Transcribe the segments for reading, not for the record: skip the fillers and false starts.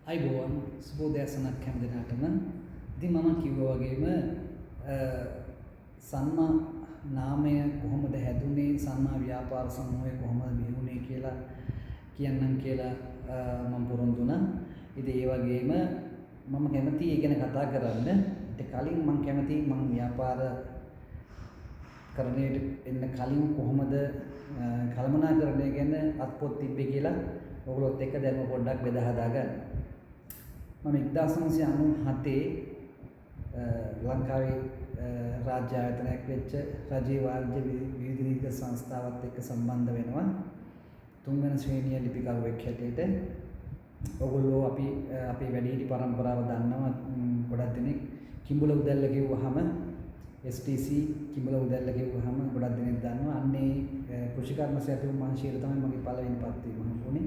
අයිබෝවන් සුබෝදෑසනක් හැම දිනකටම. ඉතින් මම කිව්වා වගේම සම්මා නාමය කොහොමද හැදුනේ, සම්මා ව්‍යාපාර සමූහය කොහොමද බිහි වුනේ කියලා කියන්නම් කියලා මම පොරොන්දු වුණා. ඉතින් ඒ වගේම මම කැමතියි ඒ ගැන කතා කරන්න. ඊට කලින් මම කැමතියි මම ව්‍යාපාර කරන්නට එන්න කලින් කොහොමද කළමනාකරණය ගැන අත්පොත් තිබ්බේ කියලා ඔයගොල්ලොත් එක්ක දැන් පොඩ්ඩක් බෙදා හදා ගන්න. මම 1997 ලංකාවේ රාජ්‍ය ආයතනයක් වෙච්ච රජයේ වාණිජ්‍ය විවිධ සංස්ථාවත් එක්ක සම්බන්ධ වෙනවා. තුන්වෙනි ශ්‍රේණිය ලිපිකරුවෙක් හැටියට. ඔයගොල්ලෝ අපේ වැඩිහිටි පරම්පරාව දන්නවා. ගොඩක් දෙනෙක් කිඹුල උදැල්ල කිව්වහම STC කිඹුල උදැල්ල කිව්වහම ගොඩක් දෙනෙක් දන්නවා. අන්නේ කෘෂිකර්ම සැපයුම් මහන්සියට තමයි මගේ පළවෙනි පත් වීම හම්බුනේ.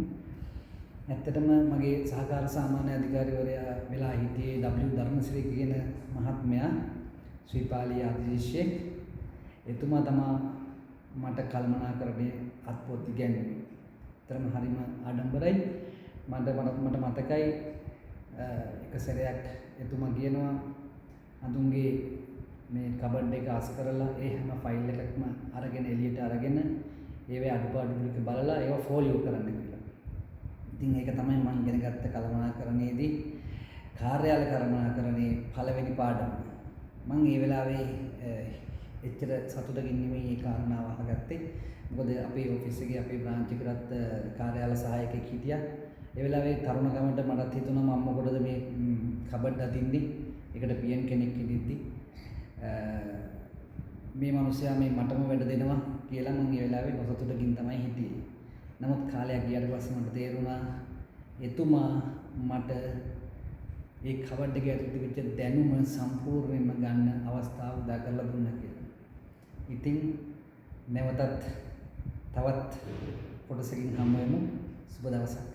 ඇත්තටම මගේ සහකාර සාමාන්‍ය අධිකාරිවරයා වෙලා හිටියේ W ධර්මශ්‍රී කියන මහත්මයා, ශ්‍රීපාලී ආදිශේෂ්. එතුමා තමයි මට කළමනාකරණයේ අත්පොත් ඉගැන්වුවේ. තරම හරිම ආඩම්බරයි. මට මතකයි එක සැරයක් එතුමා කියනවා අඳුන්ගේ මේ කබඩ් එක අස් කරලා ඒ හැම ෆයිල් එකක්ම අරගෙන එළියට අරගෙන ඒවේ අඩුපාඩු ටික බලලා ඒවා ෆෝලියෝ කරන්න කියලා. ඉතින් ඒක තමයි මම ඉගෙන ගත්ත කළමනාකරණයේදී කාර්යාල කළමනාකරණයේ පළවෙනි පාඩම. මම ඒ වෙලාවේ එච්චර සතුටකින් නෙමෙයි මේ කාරණාව අහගත්තේ. මොකද අපේ ඔෆිස් එකේ අපේ බ්‍රාන්ච් එකකට කාර්යාල සහායකයෙක් හිටියා. ඒ වෙලාවේ තරුණ ගමට මටත් හිතුණා මම මොකටද මේ කබඩ් අදින්නේ? ඒකට පියන් කෙනෙක් හිටිද්දි මේ මිනිස්සයා මේ මටම වැඩ දෙනවා කියලා මම ඒ වෙලාවේ නොසතුටකින් තමයි හිටියේ. නමුත් කාලයක් ගියාට පස්සේ මට තේරුණා එතුමා මට ඒ කබඩ් එක ඇතුළත වෙච්ච දැනුම සම්පූර්ණයෙන්ම ගන්න අවස්ථාව උදා කරලා දුන්නා කියලා. ඉතින් නැවතත් තවත් කොටසකින් හමු වෙමු. සුබ දවසක්.